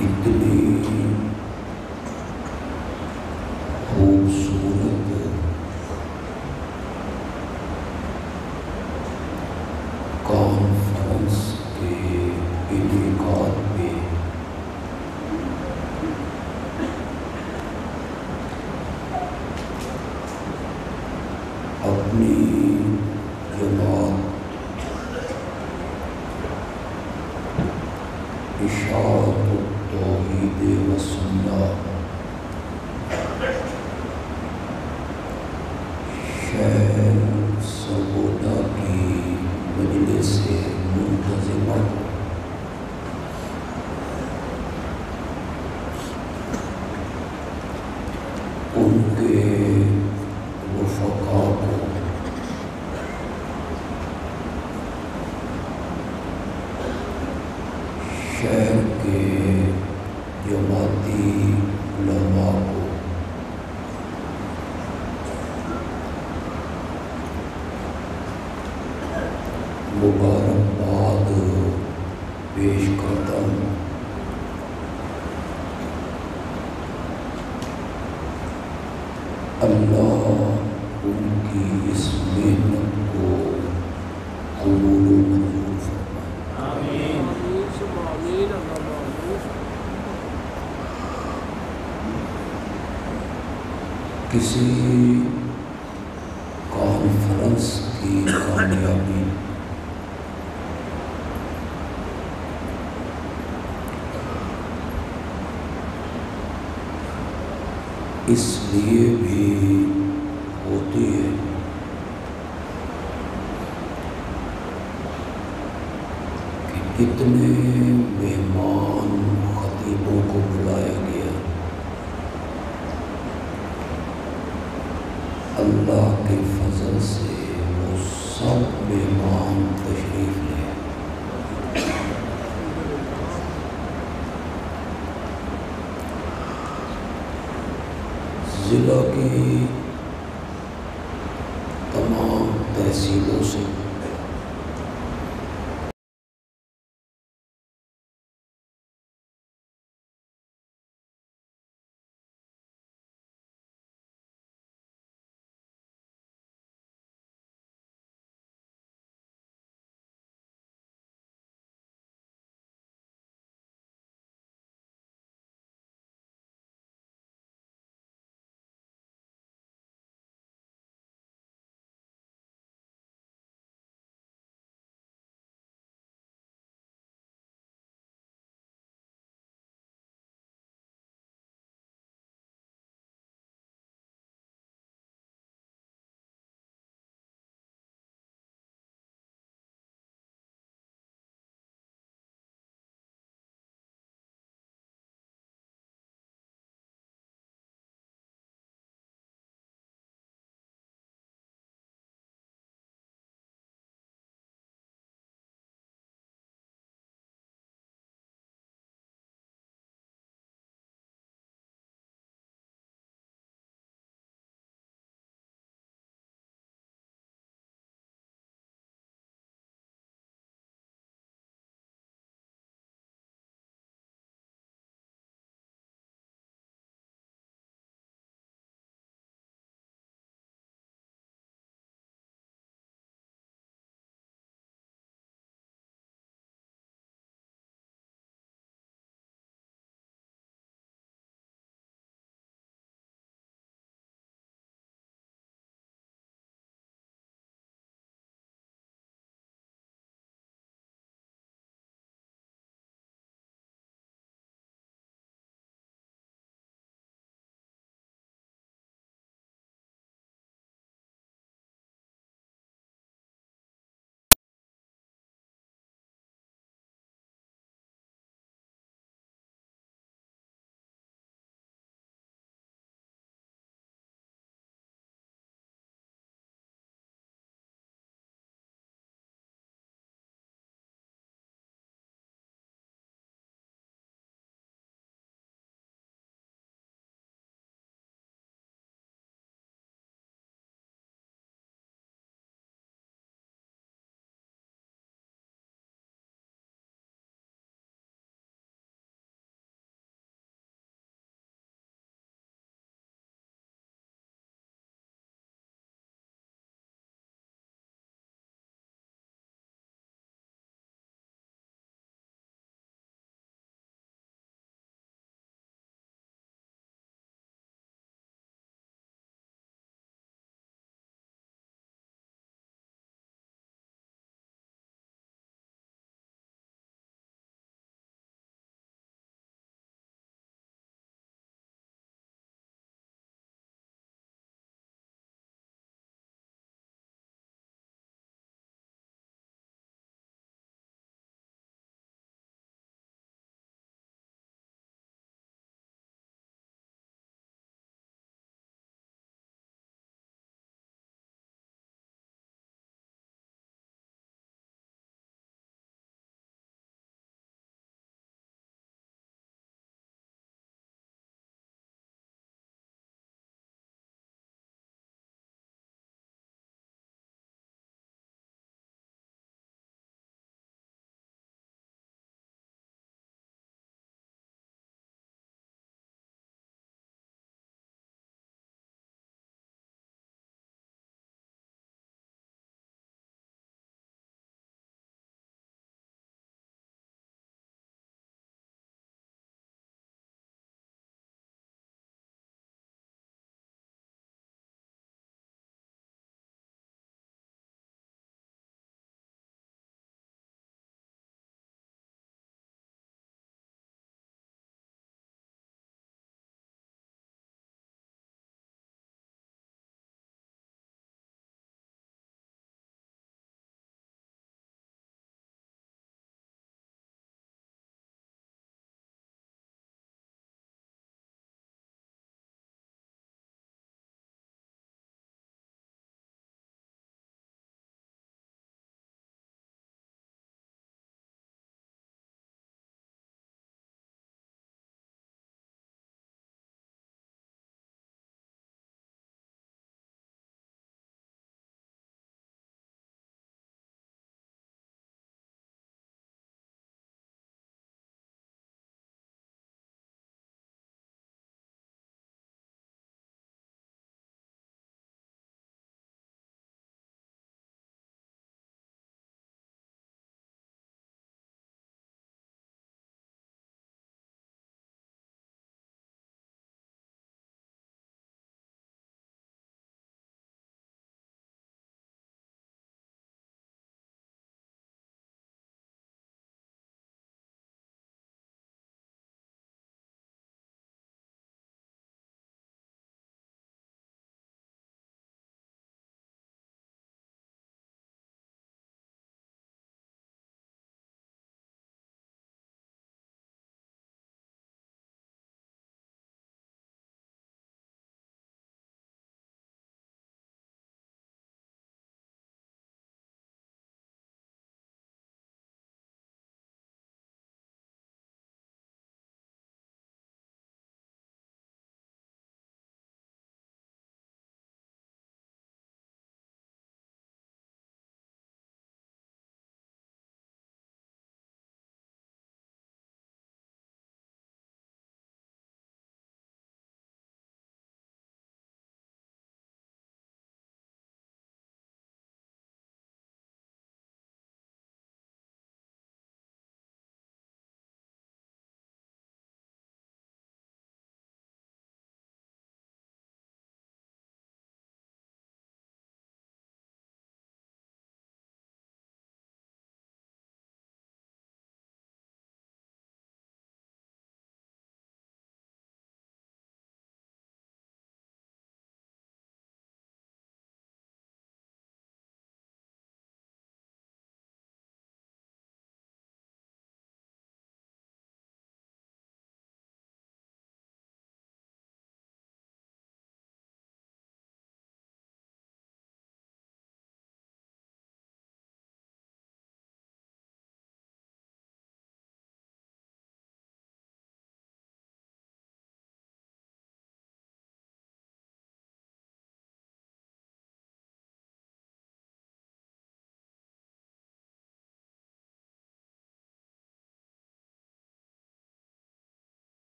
اتنی خوبصورت کانفرنس کے انعقاد میں اپنی جماعت اشاعت التوحید و سنت شہر سرگودا کی مجلس منتظمہ ان کے رفقاء کو شہر کے جماعتی علماء کو مبارکباد پیش کرتا ہوں۔ اللہ ان کی اس محنت کو قبول و منظور فرمائے۔ کسی کانفرنس کی کامیابی اس لیے بھی ہوتی ہے کہ کتنے مہمان خطیبوں کو بلایا گیا، اللہ کے فضل سے وہ سب مہمان تشریف لے۔ ضلع کی تمام تحصیلوں سے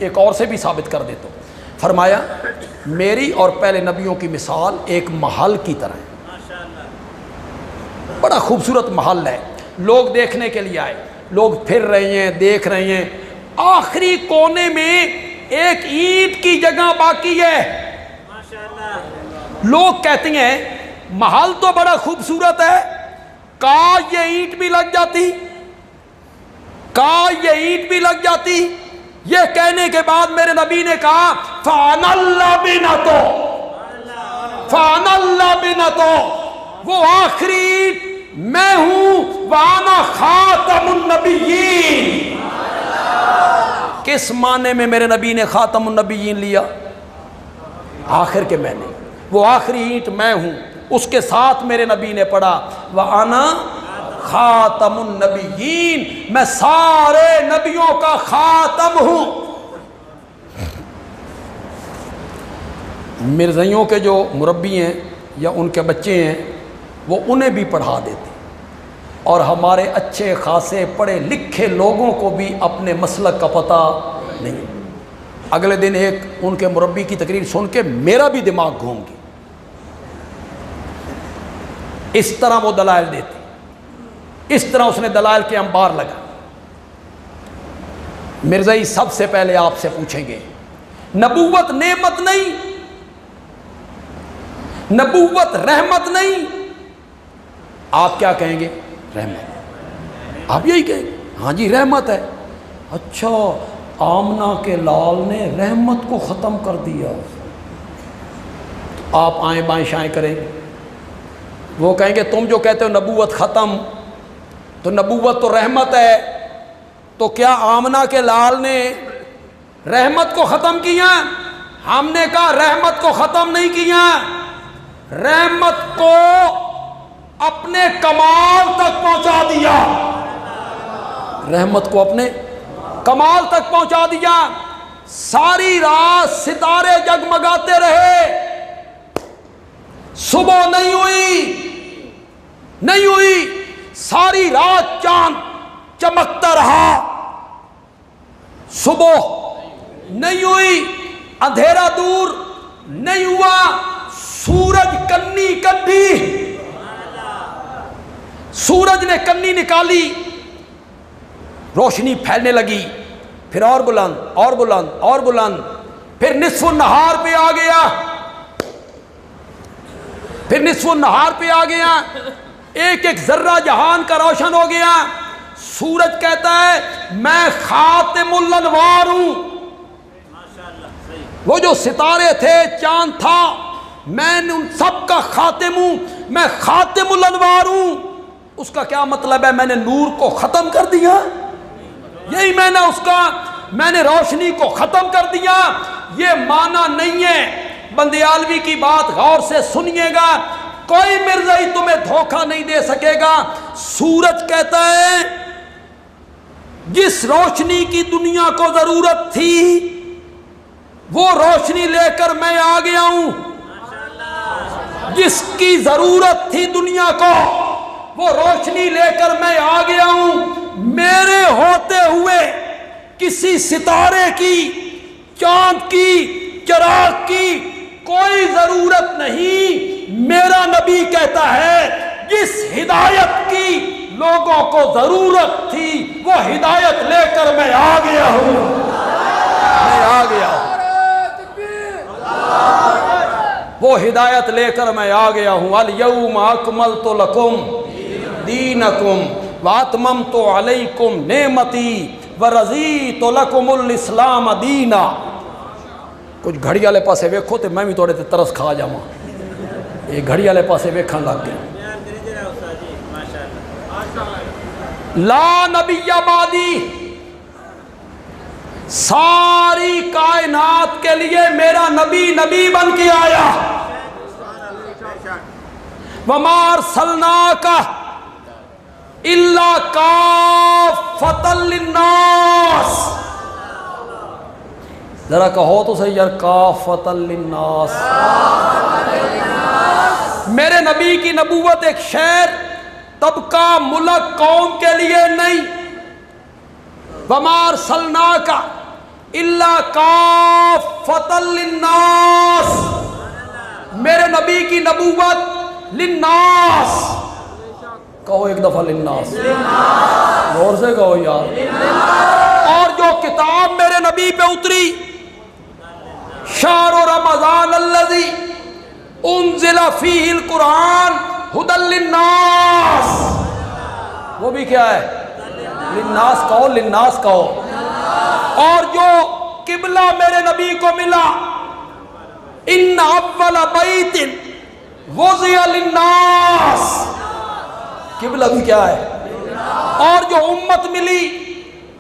ایک اور سے بھی ثابت کر دیتا ہوں. فرمایا میری اور پہلے نبیوں کی مثال ایک محل کی طرح ہے. بڑا خوبصورت محل ہے, لوگ دیکھنے کے لیے آئے, لوگ پھر رہے ہیں, دیکھ رہے ہیں. آخری کونے میں ایک اینٹ کی جگہ باقی ہے. لوگ کہتے ہیں محل تو بڑا خوبصورت ہے, کاش یہ اینٹ بھی لگ جاتی, کاش یہ اینٹ بھی لگ جاتی. یہ کہنے کے بعد میرے نبی نے کہا فَأَنَا اللَّبِنَةُ, فَأَنَا اللَّبِنَةُ, وہ آخری اینٹ میں ہوں. وَأَنَا خَاتَمُ النَّبِيِّينَ. کس معنی میں میرے نبی نے خاتم النبیین لیا؟ آخر کے میں نے, وہ آخری اینٹ میں ہوں. اس کے ساتھ میرے نبی نے پڑھا وَأَنَا خاتم النبیین, میں سارے نبیوں کا خاتم ہوں. مرزائیوں کے جو مربی ہیں یا ان کے بچے ہیں وہ انہیں بھی پڑھا دیتے, اور ہمارے اچھے خاصے پڑھے لکھے لوگوں کو بھی اپنے مسلک کا پتہ نہیں. اگلے دن ایک ان کے مربی کی تقریر سن کے میرا بھی دماغ گھوم گیا. اس طرح وہ دلائل دیتے, اس طرح اس نے دلائل کے انبار لگا. مرزائی سب سے پہلے آپ سے پوچھیں گے نبوت نعمت نہیں, نبوت رحمت نہیں, آپ کیا کہیں گے؟ رحمت. آپ یہی کہیں گے ہاں جی رحمت ہے. اچھا آمنہ کے لال نے رحمت کو ختم کر دیا, آپ آئیں بائیں شائیں کریں گے. وہ کہیں گے تم جو کہتے ہو نبوت ختم, تو نبوت تو رحمت ہے, تو کیا آمنہ کے لال نے رحمت کو ختم کیا؟ ہم نے کہا رحمت کو ختم نہیں کیا, رحمت کو اپنے کمال تک پہنچا دیا, رحمت کو اپنے کمال تک پہنچا دیا. ساری رات ستارے جگمگاتے رہے, صبح نہیں ہوئی, نہیں ہوئی, ساری رات چاند چمکتا رہا, صبح نہیں ہوئی, اندھیرا دور نہیں ہوا, سورج کنی کڈی, سورج نے کنی نکالی, روشنی پھیلنے لگی, پھر اور بلند اور بلند اور بلند, پھر نصف النہار پہ آ گیا, پھر نصف النہار پہ آ گیا, ایک ایک ذرہ جہان کا روشن ہو گیا. سورج کہتا ہے میں خاتم الانوار ہوں, وہ جو ستارے تھے چاند تھا میں نے ان سب کا خاتم ہوں, میں خاتم الانوار ہوں. اس کا کیا مطلب ہے؟ میں نے نور کو ختم کر دیا, یہی میں نے اس کا, میں نے روشنی کو ختم کر دیا. یہ معنی نہیں ہے. بندیالوی کی بات غور سے سنیے گا, کوئی مرزائی تمہیں دھوکہ نہیں دے سکے گا. سورج کہتا ہے جس روشنی کی دنیا کو ضرورت تھی وہ روشنی لے کر میں آ گیا ہوں, جس کی ضرورت تھی دنیا کو وہ روشنی لے کر میں آ گیا ہوں. میرے ہوتے ہوئے کسی ستارے کی, چاند کی, چراغ کی کوئی ضرورت نہیں. میرا نبی کہتا ہے جس ہدایت کی لوگوں کو ضرورت تھی وہ ہدایت لے کر میں آ گیا ہوں, میں آ گیا ہوں, وہ ہدایت لے کر میں آ گیا ہوں. الیوم اکملت لکم دینکم واتممت علیکم نعمتی ورضیت لکم الاسلام دینا. کچھ گھڑی والے پاسے ویکھو تے میں بھی تھوڑے تے ترس کھا جاواں. یہ گھڑی والے پاسے ویکھن لگ گئے. لا نبی بعدی, ساری کائنات کے لیے میرا نبی نبی بن کے آیا. وما ارسلناک الا کافۃ للناس. ذرا کہو تو صحیح یار, کافۃ للناس. میرے نبی کی نبوت ایک شہر, طبقہ, ملک, قوم کے لیے نہیں. وما ارسلناک الا کافۃ للناس، میرے نبی کی نبوت للناس، کہو ایک دفعہ للناس، غور سے کہو یار۔ اور جو کتاب میرے نبی پہ اتری، شہر رمضان الذی انزل فیہ القرآن ھدی للناس، وہ بھی کیا ہے؟ للناس کہو، للناس کہو۔ اور جو قبلہ میرے نبی کو ملا، ان اول بیت وضع للناس، قبلہ بھی کیا ہے؟ اور جو امت ملی،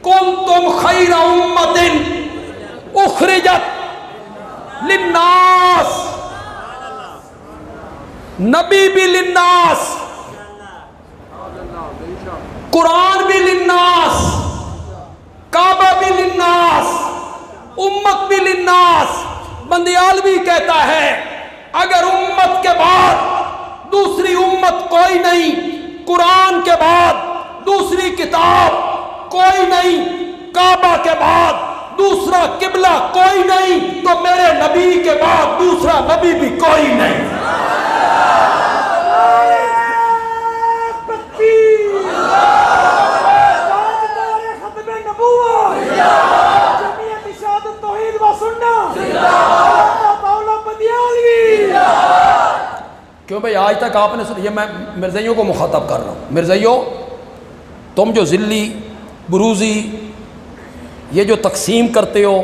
کنتم خیر امت اخرجت للناس، نبی بھی للناس، قرآن بھی للناس، کعبہ بھی للناس، امت بھی للناس۔ بندیال بھی کہتا ہے اگر امت کے بعد دوسری امت کوئی نہیں، قرآن کے بعد دوسری کتاب کوئی نہیں، کعبہ کے بعد دوسرا قبلہ کوئی نہیں، تو میرے نبی کے بعد دوسرا نبی بھی کوئی نہیں۔ کیوں بھئی آج تک آپ نے یہ میں مرزائیوں کو مخاطب کر رہا ہوں، مرزائیوں تم جو ذلی بروزی یہ جو تقسیم کرتے ہو،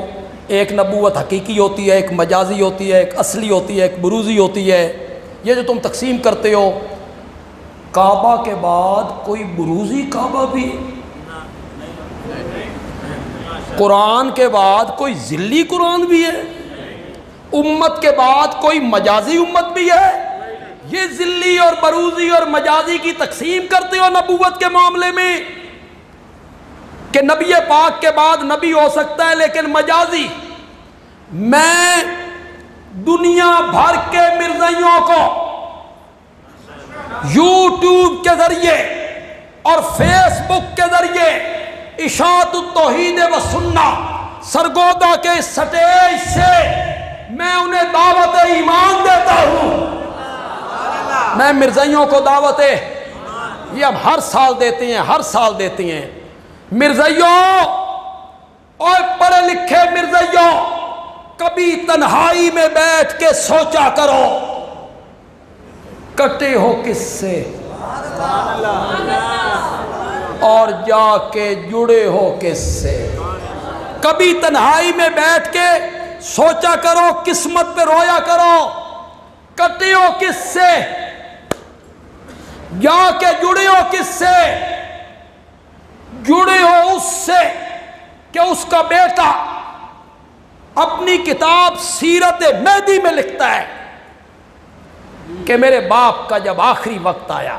ایک نبوت حقیقی ہوتی ہے، ایک مجازی ہوتی ہے، ایک اصلی ہوتی ہے، ایک بروزی ہوتی ہے، یہ جو تم تقسیم کرتے ہو، کعبہ کے بعد کوئی بروزی کعبہ بھی، قرآن کے بعد کوئی ذلی قرآن بھی ہے، امت کے بعد کوئی مجازی امت بھی ہے۔ یہ ذلی اور بروزی اور مجازی کی تقسیم کرتے ہو نبوت کے معاملے میں کہ نبی پاک کے بعد نبی ہو سکتا ہے لیکن مجازی۔ میں دنیا بھر کے مرزائیوں کو یوٹیوب کے ذریعے اور فیس بک کے ذریعے اشاعت التوحید و سنہ سرگودا کے سٹیج سے میں انہیں دعوت ایمان دیتا ہوں۔ میں مرزائیوں کو دعوت یہ اب ہر سال دیتے ہیں، ہر سال دیتے ہیں۔ مرزائیوں اور پڑھے لکھے مرزائیوں، کبھی تنہائی میں بیٹھ کے سوچا کرو کٹے ہو کس سے اور جا کے جڑے ہو کس سے۔ کبھی تنہائی میں بیٹھ کے سوچا کرو، قسمت پہ رویا کرو، کٹے ہو کس سے، جا کے جڑے ہو کس سے؟ جڑے ہو اس سے کہ اس کا بیٹا اپنی کتاب سیرت مہدی میں لکھتا ہے کہ میرے باپ کا جب آخری وقت آیا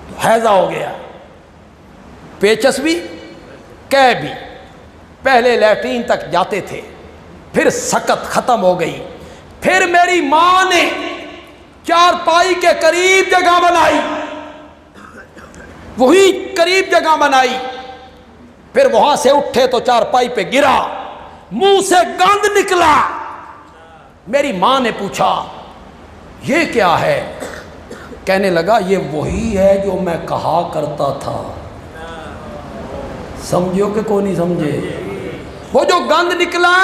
تو حیضہ ہو گیا، پیچس بھی کہہ بھی، پہلے لیٹرین تک جاتے تھے، پھر سکت ختم ہو گئی، پھر میری ماں نے چارپائی کے قریب جگہ بنائی، وہی قریب جگہ بنائی، پھر وہاں سے اٹھے تو چارپائی پہ گرا، منہ سے گند نکلا۔ میری ماں نے پوچھا یہ کیا ہے؟ کہنے لگا یہ وہی ہے جو میں کہا کرتا تھا۔ سمجھو کہ کوئی نہیں سمجھے؟ وہ جو گند نکلا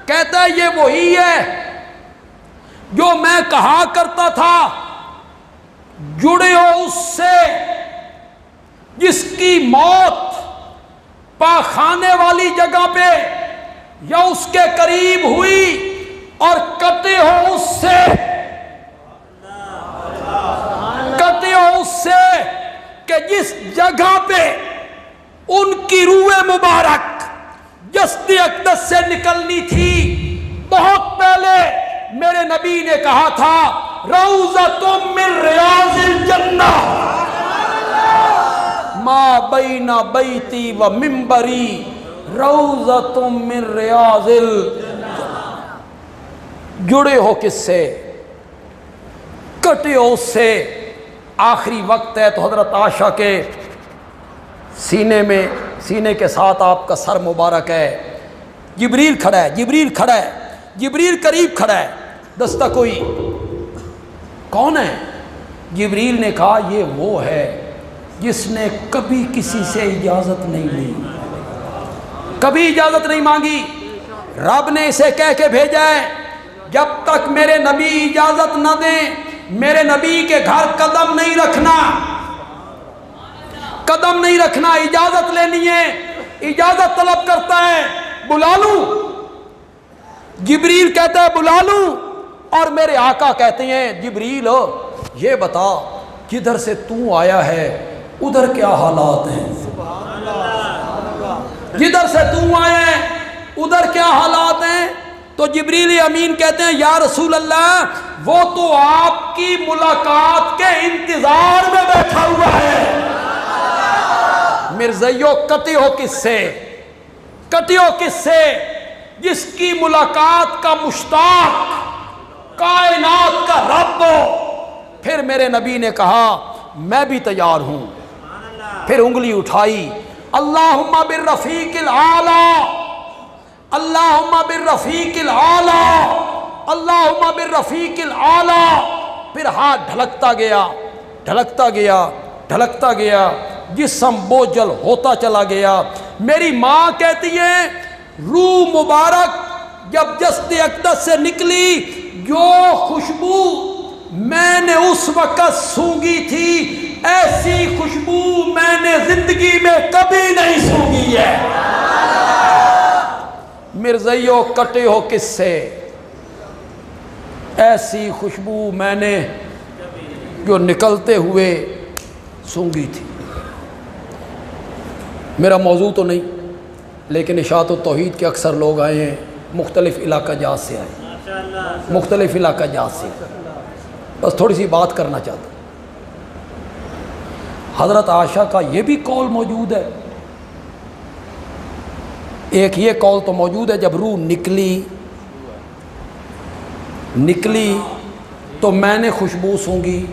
کہتا ہے یہ وہی ہے جو میں کہا کرتا تھا، جڑے ہو اس سے جس کی موت پاخانے والی جگہ پہ یا اس کے قریب ہوئی، اور کٹے ہو اس سے، کٹے ہو اس سے کہ جس جگہ پہ ان کی روح مبارک جسد اقدس سے نکلنی تھی بہت پہلے میرے نبی نے کہا تھا روضۃ من ریاض الجنہ ما بین بیتی و منبری روضۃ من ریاض الجنہ۔ جڑے ہو کس سے؟ کٹے ہو اس سے۔ آخری وقت ہے تو حضرت عائشہ کے سینے کے ساتھ آپ کا سر مبارک ہے، جبریل کھڑا ہے، جبریل کھڑا ہے، جبریل قریب کھڑا ہے، دستک ہوئی، کون ہے؟ جبریل نے کہا یہ وہ ہے جس نے کبھی کسی سے اجازت نہیں لی، کبھی اجازت نہیں مانگی، رب نے اسے کہہ کے بھیجا ہے جب تک میرے نبی اجازت نہ دیں میرے نبی کے گھر قدم نہیں رکھنا، قدم نہیں رکھنا، اجازت لینی ہے، اجازت طلب کرتا ہے، بلا لوں؟ جبریل کہتا ہے بلا لوں، اور میرے آقا کہتے ہیں جبریل یہ بتا جدھر سے تو آیا ہے ادھر کیا حالات ہیں، جدھر سے تو آیا ہے ادھر کیا حالات ہیں؟ تو جبریل امین کہتے ہیں یا رسول اللہ وہ تو آپ کی ملاقات کے انتظار میں بیٹھا ہوا ہے۔ مرزائیو کٹی ہو کس سے، کٹی ہو کس سے؟ جس کی ملاقات کا مشتاق کائنات کا رب ہو۔ پھر میرے نبی نے کہا میں بھی تیار ہوں، پھر انگلی اٹھائی، اللہم بالرفیق الاعلی، اللہم بالرفیق الاعلی، اللہم بالرفیق الاعلی، پھر ہاتھ ڈھلکتا گیا، ڈھلکتا گیا، ڈھلکتا گیا، جسم بوجھل ہوتا چلا گیا۔ میری ماں کہتی ہے روح مبارک جب جسد اقدس سے نکلی جو خوشبو میں نے اس وقت سونگھی تھی ایسی خوشبو میں نے زندگی میں کبھی نہیں سونگھی ہے۔ مرزائیو کٹے ہو کس سے؟ ایسی خوشبو میں نے جو نکلتے ہوئے سونگھی تھی۔ میرا موضوع تو نہیں لیکن اشاعت و توحید کے اکثر لوگ آئے ہیں، مختلف علاقہ جات سے آئے، مختلف علاقہ جات سے، بس تھوڑی سی بات کرنا چاہتا ہوں۔ حضرت عائشہ کا یہ بھی قول موجود ہے، ایک یہ قول تو موجود ہے جب روح نکلی تو میں نے خوشبو سونگھی،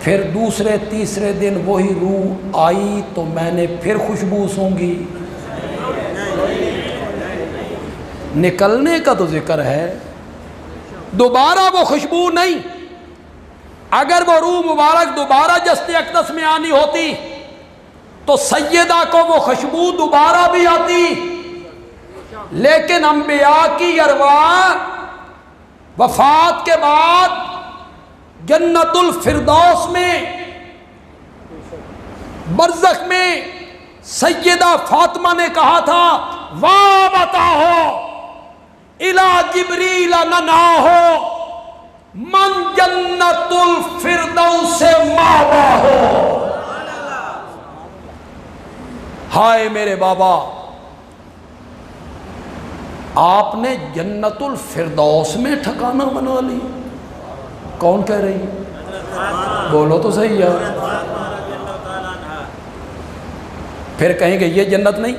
پھر دوسرے تیسرے دن وہی روح آئی تو میں نے پھر خوشبو سونگھی۔ نکلنے کا تو ذکر ہے، دوبارہ وہ خوشبو نہیں۔ اگر وہ روح مبارک دوبارہ جسد اقدس میں آنی ہوتی تو سیدہ کو وہ خوشبو دوبارہ بھی آتی، لیکن انبیاء کی ارواح وفات کے بعد جنت الفردوس میں برزخ میں سیدہ فاطمہ نے کہا تھا واہ بتاؤ الا جبریل نناہو من جنت الفردوس ماوا ہو۔ ہائے میرے بابا، آپ نے جنت الفردوس میں ٹھکانہ بنا لی، کون کہہ رہی ہے؟ بولو تو صحیح یار۔ پھر کہیں گے یہ جنت نہیں،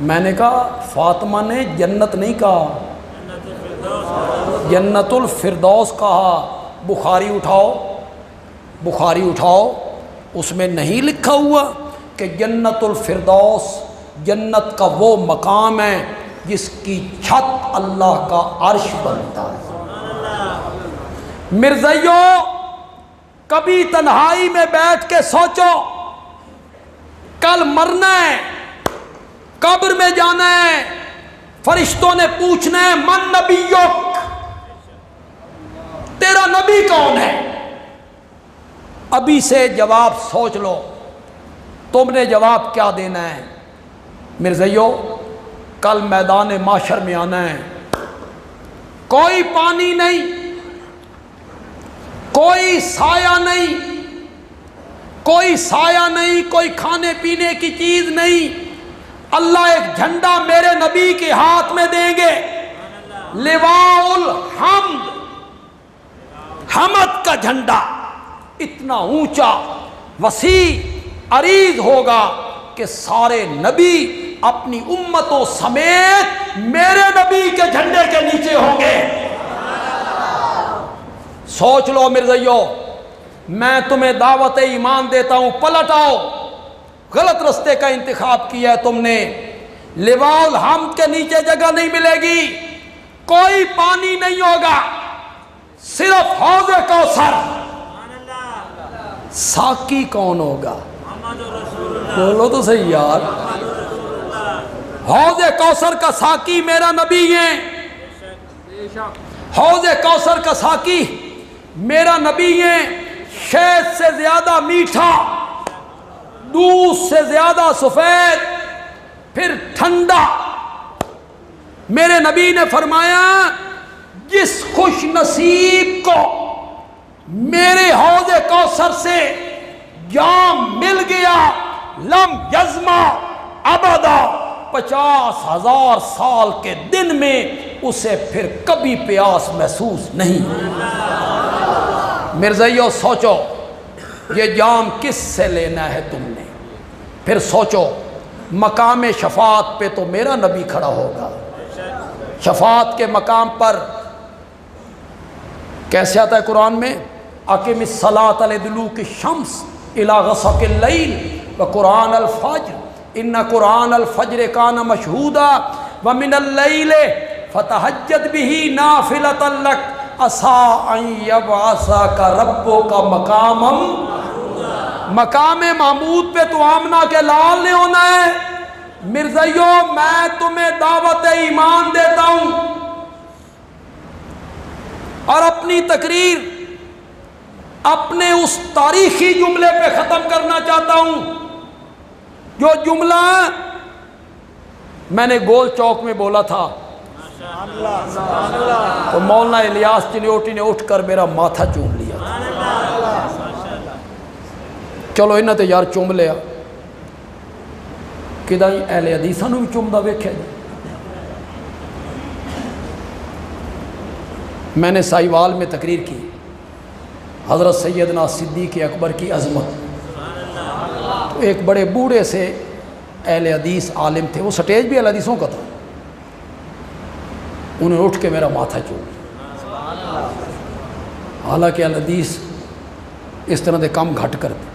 میں نے کہا فاطمہ نے جنت نہیں کہا، جنت الفردوس کہا۔ بخاری اٹھاؤ، اس میں نہیں لکھا ہوا کہ جنت الفردوس جنت کا وہ مقام ہے جس کی چھت اللہ کا عرش بنتا ہے۔ مرزائیو کبھی تنہائی میں بیٹھ کے سوچو، کل مرنا ہے، قبر میں جانا ہے، فرشتوں نے پوچھنا ہے من نبیک، تیرا نبی کون ہے؟ ابھی سے جواب سوچ لو، تم نے جواب کیا دینا ہے؟ مرزائیو کل میدان معاشر میں آنا ہے، کوئی پانی نہیں، کوئی سایہ نہیں، کوئی کھانے پینے کی چیز نہیں، اللہ ایک جھنڈا میرے نبی کے ہاتھ میں دیں گے، لواء الحمد، حمد کا جھنڈا، اتنا اونچا وسیع عریض ہوگا کہ سارے نبی اپنی امتوں سمیت میرے نبی کے جھنڈے کے نیچے ہوں گے۔ سوچ لو مرزائیو، میں تمہیں دعوت ایمان دیتا ہوں، پلٹ آؤ، غلط رستے کا انتخاب کیا ہے تم نے، لواء الحمد کے نیچے جگہ نہیں ملے گی، کوئی پانی نہیں ہوگا، صرف حوض کوثر۔ ساقی کون ہوگا؟ بولو تو صحیح یار۔ حوض کوثر کا ساقی میرا نبی ہے، حوض کوثر کا ساقی میرا نبی ہے، شہد سے زیادہ میٹھا، دودھ سے زیادہ سفید، پھر ٹھنڈا۔ میرے نبی نے فرمایا جس خوش نصیب کو میرے حوض کوثر سے جام مل گیا، لم یظما ابدا، 50,000 سال کے دن میں اسے پھر کبھی پیاس محسوس نہیں۔ مرزائیو سوچو یہ جام کس سے لینا ہے تم نے؟ پھر سوچو مقام شفاعت پہ تو میرا نبی کھڑا ہوگا۔ شفاعت کے مقام پر کیسے آتا ہے قرآن میں؟ اقم الصلاۃ لدلوک الشمس الی غسق اللیل وقرآن الفجر ان قرآن الفجر کان مشہودا ومن اللیل فتہجد بہ نافلۃ لک عسیٰ ان یبعثک ربک مقاما، مقام محمود پہ تو آمنہ کے لال نے ہونا ہے۔ مرزائیو میں تمہیں دعوت ایمان دیتا ہوں اور اپنی تقریر اپنے اس تاریخی جملے پہ ختم کرنا چاہتا ہوں، جو جملہ میں نے گول چوک میں بولا تھا تو مولانا الیاس چنیوٹی نے اٹھ کر میرا ماتھا چوم لیا تھا۔ چلو انہاں تے یار چوم لیا، کدھا اہل حدیثاں نوں بھی چومدا ویکھیا جی۔ میں نے سائیوال میں تقریر کی، حضرت سیدنا صدیق اکبر کی عظمت، تو ایک بڑے بوڑھے سے اہل حدیث عالم تھے، وہ سٹیج بھی اہل حدیثوں کا تھا، انہوں نے اٹھ کے میرا ماتھا چوم لیا۔ حالانکہ اہل حدیث اس طرح دے کام گھٹ کرتے۔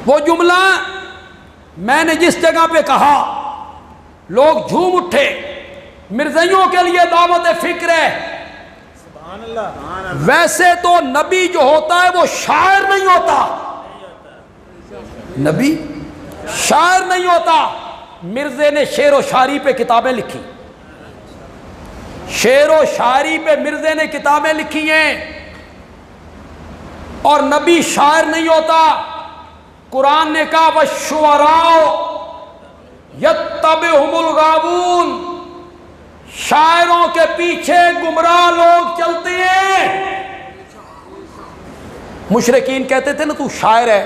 وہ جملہ میں نے جس جگہ پہ کہا لوگ جھوم اٹھے، مرزائیوں کے لیے دعوت فکر ہے۔ ویسے تو نبی جو ہوتا ہے وہ شاعر نہیں ہوتا، نبی شاعر نہیں ہوتا۔ مرزے نے شعر و شاعری پہ کتابیں لکھی، شعر و شاعری پہ مرزے نے کتابیں لکھی ہیں، اور نبی شاعر نہیں ہوتا۔ قرآن نے کہا وَالشُّعَرَاءُ يَتَّبِعُهُمُ الْغَاوُونَ، شاعروں کے پیچھے گمراہ لوگ چلتے ہیں۔ مشرکین کہتے تھے نا تو شاعر ہے،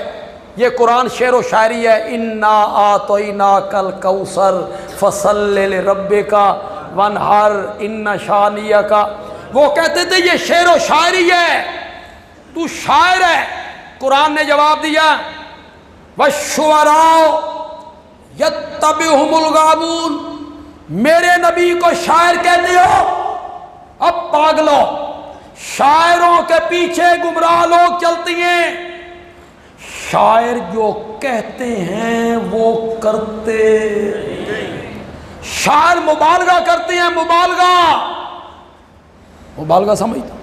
یہ قرآن شعر و شاعری ہے۔ اِنَّا آتَيْنَاكَ الْكَوْثَرَ فَصَلِّ لِرَبِّكَ وَانْحَرْ إِنَّ شَانِئَكَ، وہ کہتے تھے یہ شعر و شاعری ہے، تو شاعر ہے۔ قرآن نے جواب دیا وَالشُّعَرَاءُ يَتَّبِعُهُمُ الْغَاوُونَ، میرے نبی کو شاعر کہتے ہو؟ اب پاگلو، شاعروں کے پیچھے گمراہ لوگ چلتی ہیں۔ شاعر جو کہتے ہیں وہ کرتے، شاعر مبالغہ کرتے ہیں، مبالغہ سمجھتا،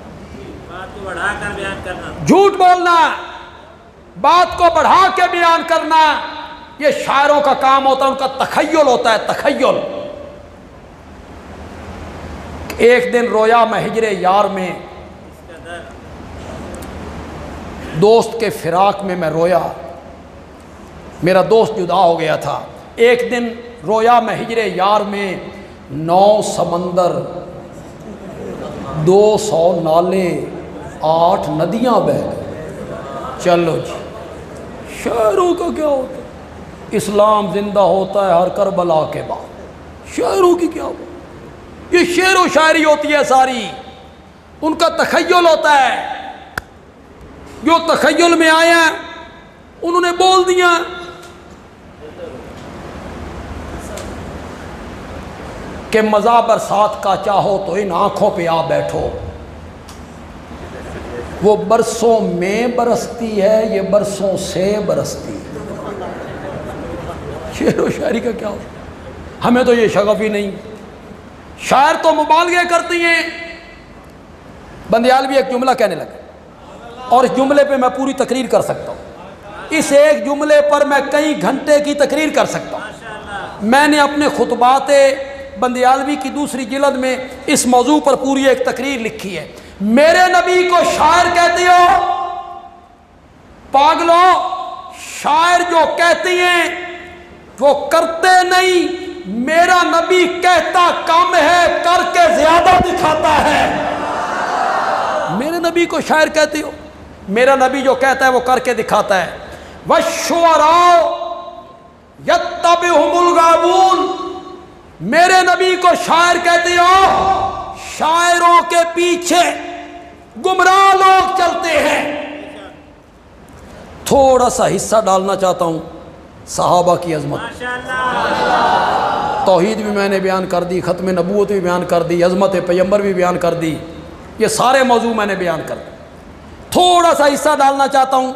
بات کو بڑھا کر بیان کرنا، جھوٹ بولنا، بات کو بڑھا کے بیان کرنا، یہ شاعروں کا کام ہوتا ہے، ان کا تخیل ہوتا ہے، تخیل۔ ایک دن رویا میں ہجر یار میں، دوست کے فراق میں رویا، میرا دوست جدا ہو گیا تھا۔ ایک دن رویا میں ہجر یار میں، 9 سمندر، 200 نالے، 8 ندیاں بہہ گئے۔ چلو جی، شاعروں کا کیا ہوتا ہے؟ اسلام زندہ ہوتا ہے ہر کربلا کے بعد، شاعروں کی کیا ہوتا ہے؟ یہ شعر و شاعری ہوتی ہے ساری، ان کا تخیل ہوتا ہے، جو تخیل میں آیا انہوں نے بول دیا۔ کہ مزہ برسات کا چاہو تو ان آنکھوں پہ آ بیٹھو، وہ برسوں میں برستی ہے، یہ برسوں سے برستی ہے۔ شعر و شاعری کا کیا ہوتا ہے؟ ہمیں تو یہ شغف ہی نہیں. شاعر تو مبالغے کرتی ہیں. بندیال بھی ایک جملہ کہنے لگا اور اس جملے پہ میں پوری تقریر کر سکتا ہوں. اس ایک جملے پر میں کئی گھنٹے کی تقریر کر سکتا ہوں. میں نے اپنے خطبات بندیالوی کی دوسری جلد میں اس موضوع پر پوری ایک تقریر لکھی ہے. میرے نبی کو شاعر کہتے ہو؟ پاگلو، شاعر جو کہتی ہیں وہ کرتے نہیں. میرا نبی کہتا کم ہے، کر کے زیادہ دکھاتا ہے. میرے نبی کو شاعر کہتے ہو؟ میرا نبی جو کہتا ہے وہ کر کے دکھاتا ہے. وَالشُّعَرَاءُ يَتَّبِعُهُمُ الْغَاوُونَ. میرے نبی کو شاعر کہتے ہو؟ شاعروں کے پیچھے گمراہ لوگ چلتے ہیں. تھوڑا سا حصہ ڈالنا چاہتا ہوں صحابہ کی عظمت. توحید بھی میں نے بیان کر دی، ختم نبوت بھی بیان کر دی، عظمت پیغمبر بھی بیان کر دی. یہ سارے موضوع میں نے بیان کر دی. تھوڑا سا حصہ ڈالنا چاہتا ہوں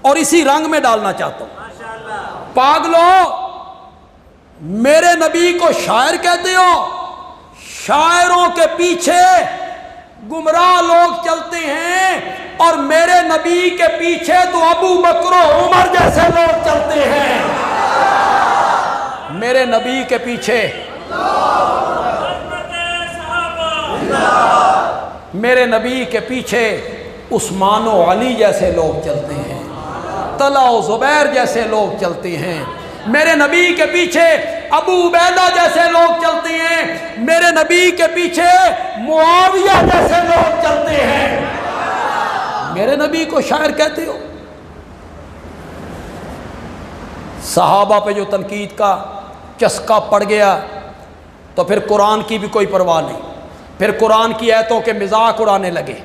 اور اسی رنگ میں ڈالنا چاہتا ہوں. پاگلو، میرے نبی کو شاعر کہتے ہو؟ شاعروں کے پیچھے گمراہ لوگ چلتے ہیں اور میرے نبی کے پیچھے تو ابو بکر و عمر جیسے لوگ چلتے ہیں. میرے نبی کے پیچھے میرے نبی کے پیچھے عثمان و علی جیسے لوگ چلتے ہیں، طلحہ و زبیر جیسے لوگ چلتے ہیں. میرے نبی کے پیچھے ابو عبیدہ جیسے لوگ چلتے ہیں. میرے نبی کے پیچھے معاویہ جیسے لوگ چلتے ہیں. میرے نبی کو شاعر کہتے ہو؟ صحابہ پہ جو تنقید کا چسکا پڑ گیا تو پھر قرآن کی بھی کوئی پرواہ نہیں. پھر قرآن کی آیتوں کے مذاق اڑانے لگے.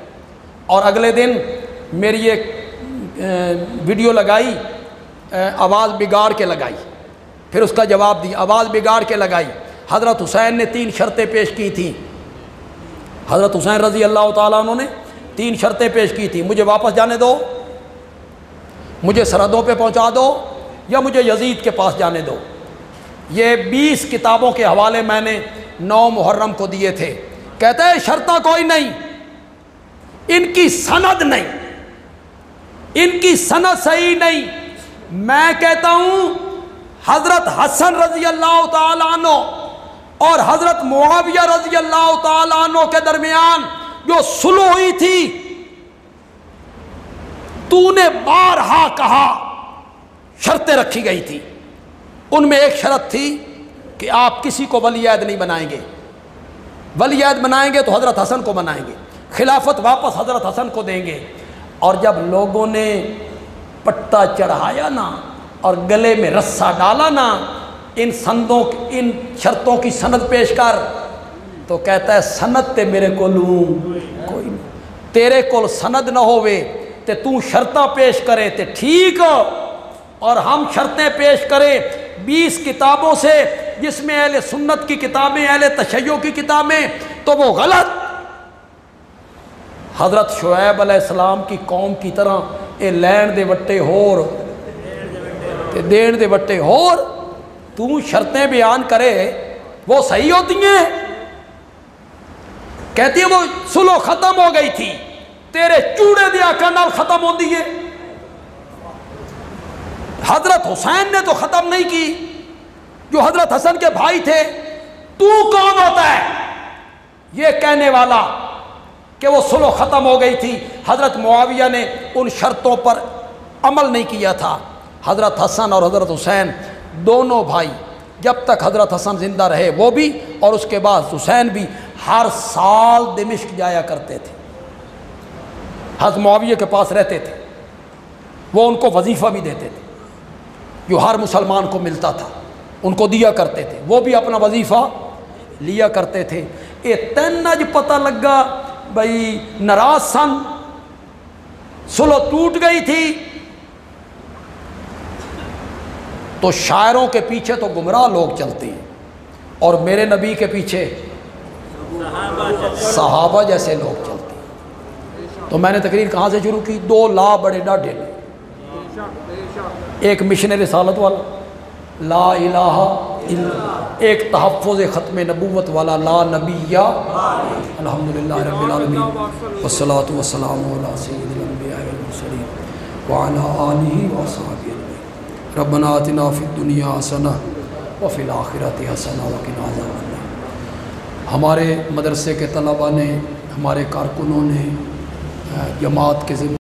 اور اگلے دن میری ایک ویڈیو لگائی، آواز بگاڑ کے لگائی، پھر اس کا جواب دی، آواز بگاڑ کے لگائی. حضرت حسین نے 3 شرطیں پیش کی تھیں. حضرت حسین رضی اللہ تعالیٰ عنہ نے 3 شرطیں پیش کی تھیں. مجھے واپس جانے دو، مجھے سرحدوں پہ پہنچا دو، یا مجھے یزید کے پاس جانے دو. یہ 20 کتابوں کے حوالے میں نے 9 محرم کو دیے تھے. کہتے ہیں شرطہ کوئی نہیں، ان کی سند نہیں، ان کی سند صحیح نہیں. میں کہتا ہوں حضرت حسن رضی اللہ تعالیٰ عنہ اور حضرت معاویہ رضی اللہ تعالیٰ عنہ کے درمیان جو صلح ہوئی تھی، تو نے بارہا کہا شرطیں رکھی گئی تھی. ان میں ایک شرط تھی کہ آپ کسی کو ولی عہد نہیں بنائیں گے. ولی عہد بنائیں گے تو حضرت حسن کو بنائیں گے، خلافت واپس حضرت حسن کو دیں گے. اور جب لوگوں نے پٹا چڑھایا نا اور گلے میں رسا ڈالا نا، ان شرطوں کی سند پیش کر، تو کہتا ہے سند تے میرے کو لوں کوئی نہیں. تیرے کو سند نہ ہوئے تے تو شرطاں پیش کرے تے ٹھیک ہو، اور ہم شرطیں پیش کریں 20 کتابوں سے جس میں اہل سنت کی کتابیں، اہل تشیع کی کتابیں، تو وہ غلط. حضرت شعیب علیہ السلام کی قوم کی طرح اے لین دے وٹے ہور تے دین دے وٹے ہور، تو شرطیں بیان کرے وہ صحیح ہوتی ہیں. کہتی ہے وہ صلح ختم ہو گئی تھی، تیرے چوڑے دیا کنال ختم ہو دیئے. حضرت حسین نے تو ختم نہیں کی، جو حضرت حسن کے بھائی تھے. تو کون ہوتا ہے یہ کہنے والا کہ وہ صلح ختم ہو گئی تھی؟ حضرت معاویہ نے ان شرطوں پر عمل نہیں کیا تھا. حضرت حسن اور حضرت حسین دونوں بھائی جب تک حضرت حسن زندہ رہے وہ بھی، اور اس کے بعد حسین بھی، ہر سال دمشق جایا کرتے تھے. حضرت معاویہ کے پاس رہتے تھے، وہ ان کو وظیفہ بھی دیتے تھے جو ہر مسلمان کو ملتا تھا، ان کو دیا کرتے تھے. وہ بھی اپنا وظیفہ لیا کرتے تھے. یہ تینج پتہ لگا بھائی ناراض سن، صلح ٹوٹ گئی تھی، تو شاعروں کے پیچھے تو گمراہ لوگ چلتے ہیں اور میرے نبی کے پیچھے صحابہ جیسے لوگ چلتے ہیں. تو میں نے تقریر کہاں سے شروع کی؟ 2 لا بڑے ڈاڈھے، ایک مشن رسالت والا لا الہ الا، ایک تحفظ ختم نبوت والا لا نبی الحمدللہ رب العالمین والصلاة والسلام علی سید الانبیاء والمرسلین وعلی آلہ وصحبہ اجمعین ربنا آتنا فی الدنیا حسنہ وفی الآخرۃ حسنہ وقنا عذاب النار۔ ہمارے مدرسے کے طلباء نے، ہمارے کارکنوں نے، جماعت کے ذمہ